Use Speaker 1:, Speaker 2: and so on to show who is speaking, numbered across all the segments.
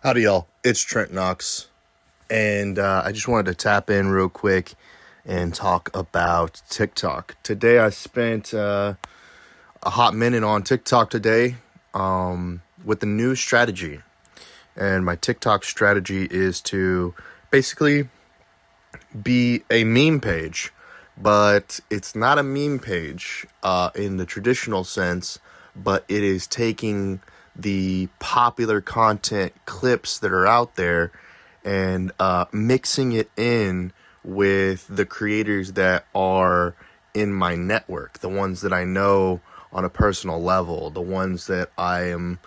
Speaker 1: Howdy, y'all. It's Trent Knox, and I just wanted to tap in real quick and talk about TikTok. Today, I spent a hot minute on TikTok today with a new strategy. And my TikTok strategy is to basically be a meme page, but it's not a meme page in the traditional sense, but it is taking the popular content clips that are out there and mixing it in with the creators that are in my network, the ones that I know on a personal level, the ones that I am,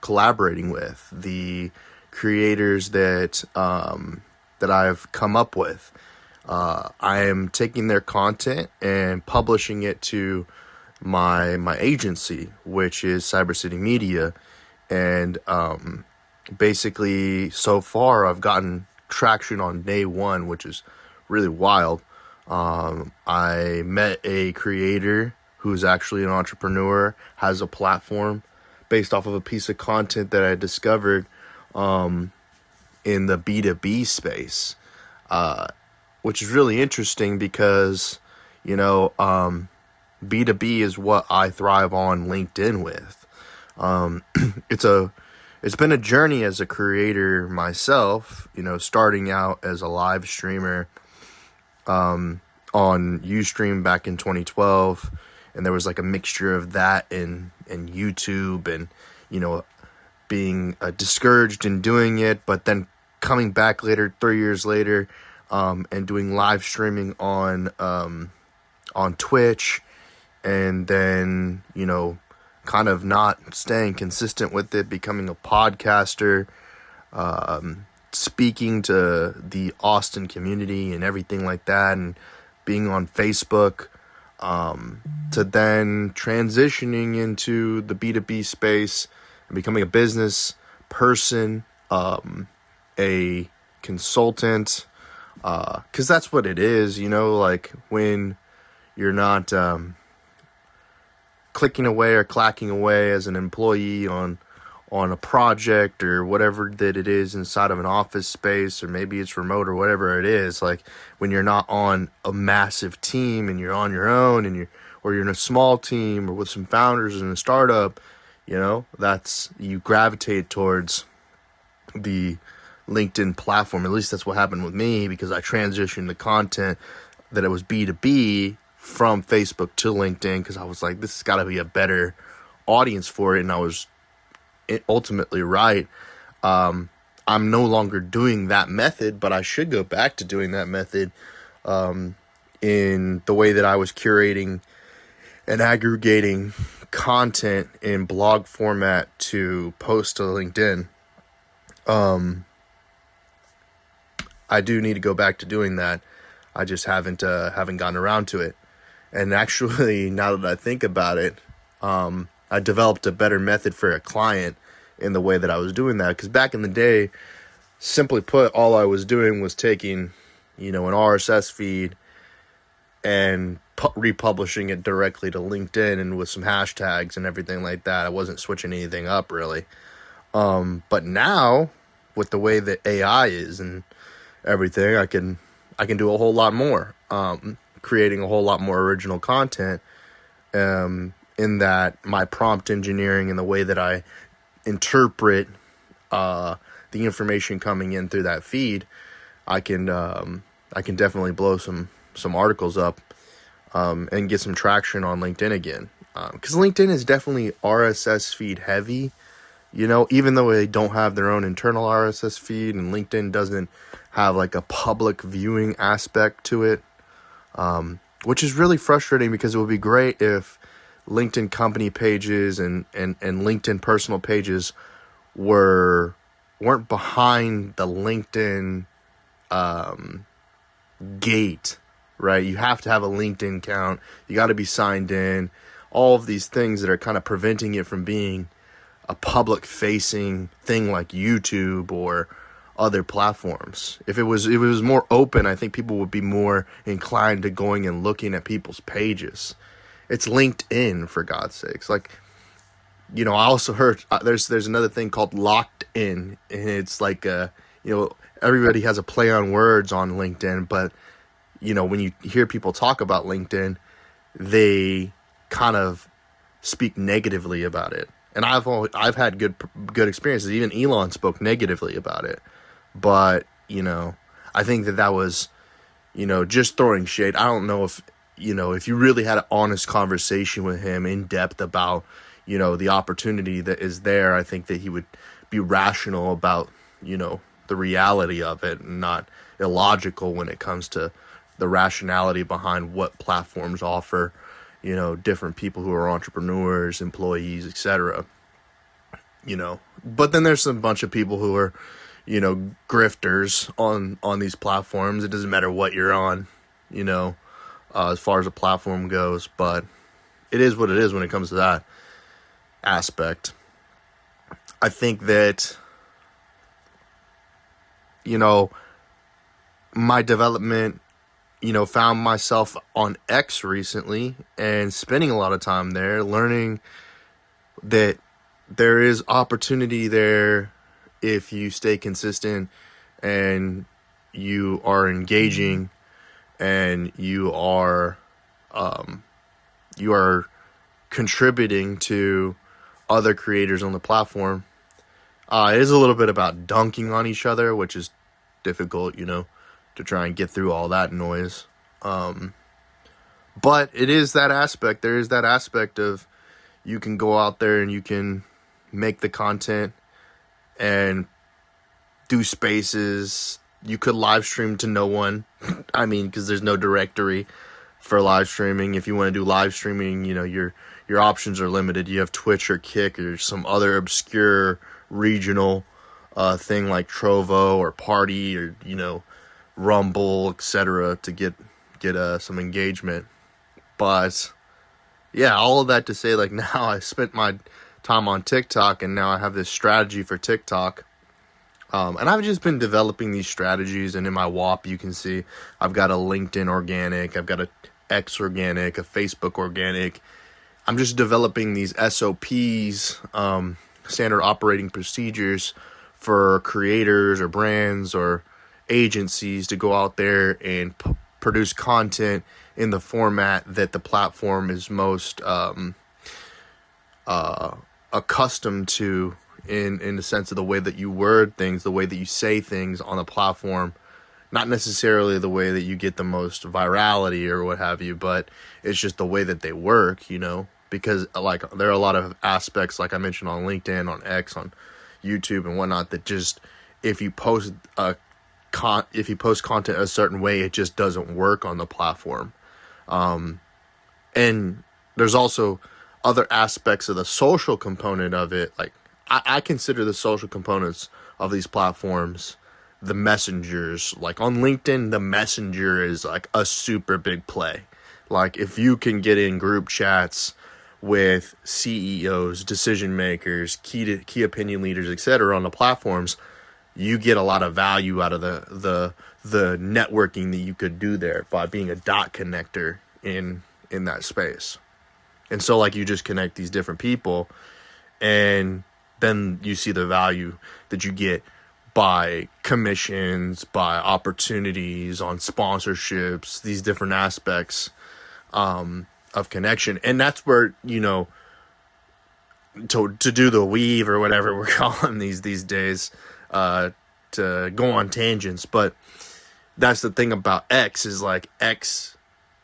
Speaker 1: collaborating with, the creators that I've come up with. I am taking their content and publishing it to my agency, which is Cyber City Media, and basically so far I've gotten traction on day one, which is really wild. I met a creator who's actually an entrepreneur, has a platform based off of a piece of content that I discovered in the B2B space, which is really interesting because, B2B is what I thrive on LinkedIn with. It's been a journey as a creator myself, starting out as a live streamer on Ustream back in 2012, and there was like a mixture of that and YouTube, and being discouraged in doing it, but then coming back later, 3 years later, and doing live streaming on Twitch, and then kind of not staying consistent with it, becoming a podcaster, speaking to the Austin community and everything like that, and being on Facebook, to then transitioning into the B2B space and becoming a business person, a consultant, because that's what it is, like when you're not clicking away or clacking away as an employee on a project or whatever that it is inside of an office space, or maybe it's remote or whatever it is. Like when you're not on a massive team and you're on your own, and you're in a small team or with some founders in a startup, that's, you gravitate towards the LinkedIn platform. At least that's what happened with me, because I transitioned the content that it was B2B from Facebook to LinkedIn, because I was like, this has got to be a better audience for it. And I was ultimately right. I'm no longer doing that method, but I should go back to doing that method in the way that I was curating and aggregating content in blog format to post to LinkedIn. I do need to go back to doing that. I just haven't gotten around to it. And actually, now that I think about it, I developed a better method for a client in the way that I was doing that. Because back in the day, simply put, all I was doing was taking, an RSS feed and republishing it directly to LinkedIn, and with some hashtags and everything like that. I wasn't switching anything up really. But now, with the way that AI is and everything, I can do a whole lot more, creating a whole lot more original content, in that my prompt engineering and the way that I interpret the information coming in through that feed, I can definitely blow some articles up, and get some traction on LinkedIn again, because LinkedIn is definitely RSS feed heavy. Even though they don't have their own internal RSS feed, and LinkedIn doesn't have like a public viewing aspect to it, which is really frustrating, because it would be great if LinkedIn company pages and LinkedIn personal pages weren't behind the LinkedIn gate, right? You have to have a LinkedIn account. You got to be signed in. All of these things that are kind of preventing it from being a public facing thing like YouTube or other platforms. If it was more open, I think people would be more inclined to going and looking at people's pages. It's LinkedIn, for God's sakes. Like, I also heard there's another thing called locked in, and it's like everybody has a play on words on LinkedIn, but when you hear people talk about LinkedIn, they kind of speak negatively about it. And I've had good experiences. Even Elon spoke negatively about it, but I think that was just throwing shade. I don't know if you really had an honest conversation with him in depth about the opportunity that is there. I think that he would be rational about the reality of it, and not illogical when it comes to the rationality behind what platforms offer different people who are entrepreneurs, employees, etc. But then there's some bunch of people who are grifters on these platforms. It doesn't matter what you're on as far as a platform goes, but it is what it is when it comes to that aspect. I think that my development, found myself on X recently and spending a lot of time there, learning that there is opportunity there if you stay consistent and you are engaging and you are contributing to other creators on the platform. It is a little bit about dunking on each other, which is difficult, to try and get through all that noise. But it is that aspect. There is that aspect of you can go out there and you can make the content and do spaces. You could live stream to no one. I mean, because there's no directory for live streaming. If you want to do live streaming, your options are limited. You have Twitch or Kick or some other obscure regional thing like Trovo or Party or Rumble, etc. to get some engagement. But yeah, all of that to say, like, now I spent my time on TikTok and now I have this strategy for TikTok. And I've just been developing these strategies, and in my Whop you can see I've got a LinkedIn organic, I've got a X organic, a Facebook organic. I'm just developing these SOPs, standard operating procedures for creators or brands or agencies to go out there and produce content in the format that the platform is most accustomed to, in the sense of the way that you word things, the way that you say things on the platform. Not necessarily the way that you get the most virality or what have you, but it's just the way that they work, because like there are a lot of aspects, like I mentioned, on LinkedIn, on X, on YouTube and whatnot, that just if you post content a certain way, it just doesn't work on the platform. And there's also other aspects of the social component of it. Like I consider the social components of these platforms the messengers. Like on LinkedIn, the messenger is like a super big play. Like if you can get in group chats with CEOs, decision makers, key opinion leaders, etc. on the platforms, you get a lot of value out of the networking that you could do there by being a dot connector in that space. And so like you just connect these different people, and then you see the value that you get by commissions, by opportunities on sponsorships, these different aspects of connection. And that's where, to do the weave or whatever we're calling these days, to go on tangents. But that's the thing about X, is like X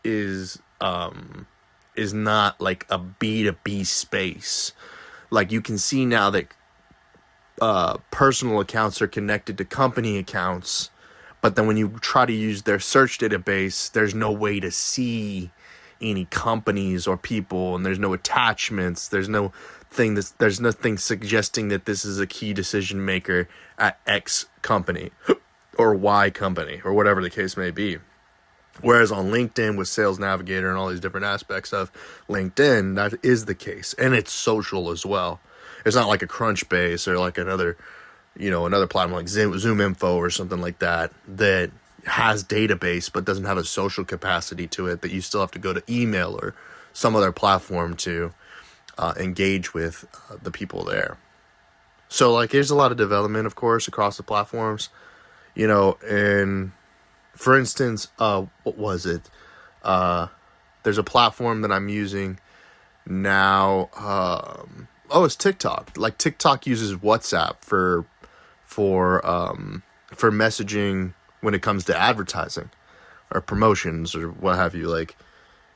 Speaker 1: is not like a B2B space. Like you can see now that personal accounts are connected to company accounts, but then when you try to use their search database, there's no way to see any companies or people, and there's no attachments. There's nothing suggesting that this is a key decision maker at X company or Y company or whatever the case may be. Whereas on LinkedIn with Sales Navigator and all these different aspects of LinkedIn, that is the case, and it's social as well. It's not like a Crunchbase or like another platform like Zoom Info or something like that has database but doesn't have a social capacity to it, that you still have to go to email or some other platform to engage with the people there. So like there's a lot of development, of course, across the platforms, and for instance, what was it? There's a platform that I'm using now. It's TikTok. Like TikTok uses WhatsApp for messaging when it comes to advertising or promotions or what have you. Like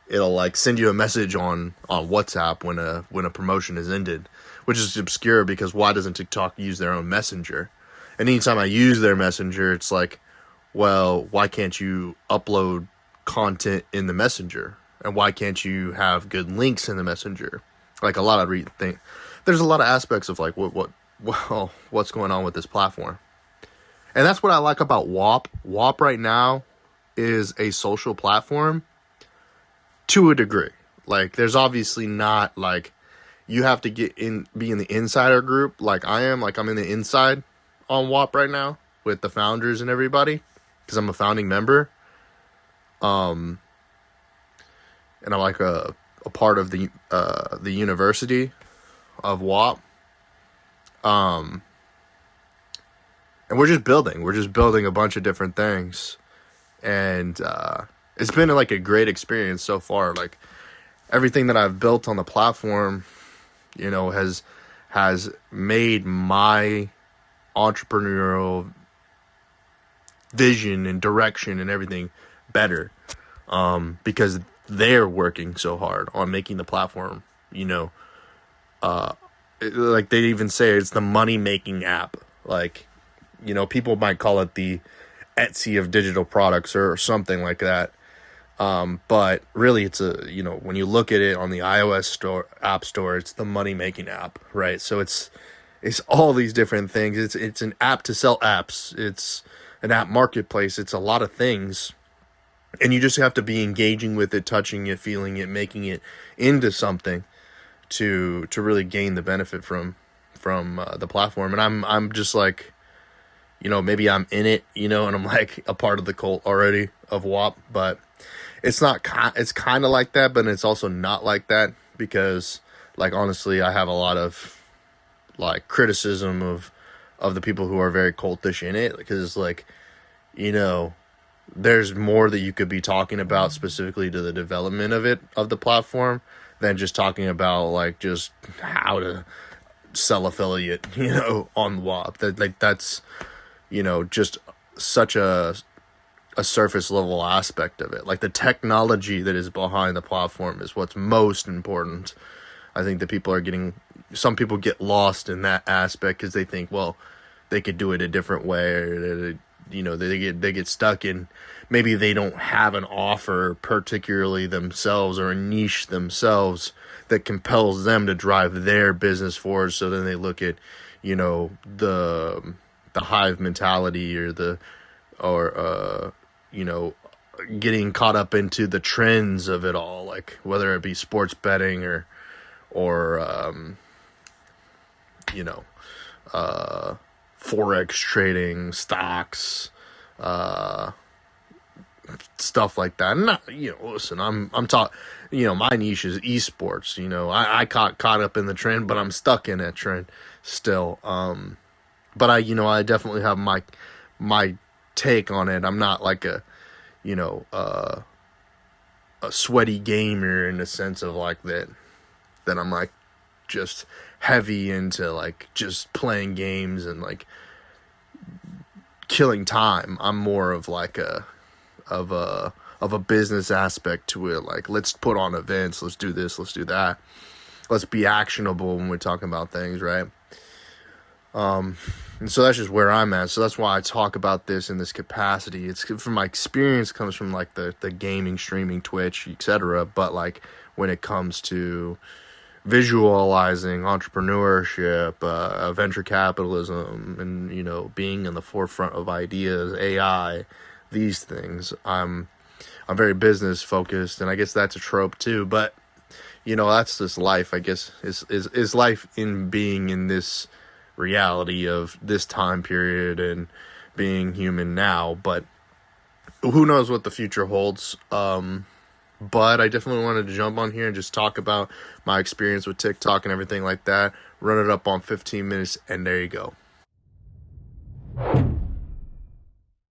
Speaker 1: it'll like send you a message on WhatsApp when a promotion is ended, which is obscure because why doesn't TikTok use their own messenger? And anytime I use their messenger, it's like, well, why can't you upload content in the messenger? And why can't you have good links in the messenger? Like a lot of there's a lot of aspects of like what's going on with this platform. And that's what I like about Whop. Whop right now is a social platform to a degree. Like there's obviously not like you have to be in the insider group like I am. Like I'm in the inside on Whop right now with the founders and everybody because I'm a founding member. And I'm like a part of the university of Whop. And we're just building a bunch of different things. And it's been like a great experience so far. Like everything that I've built on the platform, has made my entrepreneurial vision and direction and everything better. Because they're working so hard on making the platform, like they even say it's the money making app. Like, people might call it the Etsy of digital products or something like that. But really it's when you look at it on the iOS app store, it's the money making app, right? So it's all these different things. It's an app to sell apps. It's an app marketplace. It's a lot of things. And you just have to be engaging with it, touching it, feeling it, making it into something to really gain the benefit from the platform. And I'm just like, maybe I'm in it, and I'm like a part of the cult already of Whop, but it's not. It's kind of like that, but it's also not like that because, like, honestly, I have a lot of like criticism of the people who are very cultish in it because, like, there's more that you could be talking about specifically to the development of the platform than just talking about like just how to sell affiliate, on Whop. That's just such a surface level aspect of it. Like the technology that is behind the platform is what's most important. I think that some people get lost in that aspect because they think, well, they could do it a different way, or they get stuck in maybe they don't have an offer particularly themselves or a niche themselves that compels them to drive their business forward. So then they look at the hive mentality or getting caught up into the trends of it all, like whether it be sports betting or forex trading, stocks, stuff like that. And listen, I'm taught, my niche is esports. I caught up in the trend, but I'm stuck in that trend still. But I definitely have my take on it. I'm not like a sweaty gamer in the sense of like that I'm like just heavy into like just playing games and like killing time. I'm more of like a business aspect to it. Like, let's put on events, let's do this, let's do that, let's be actionable when we're talking about things, right? And so that's just where I'm at. So that's why I talk about this in this capacity. It's from my experience, comes from like the gaming, streaming, Twitch, etc. But like when it comes to visualizing entrepreneurship, venture capitalism, and being in the forefront of ideas, AI, these things, I'm very business focused, and I guess that's a trope too. But that's just life. I guess is life in being in this reality of this time period and being human now. But who knows what the future holds. But I definitely wanted to jump on here and just talk about my experience with TikTok and everything like that. run it up on 15 minutes, and there you go.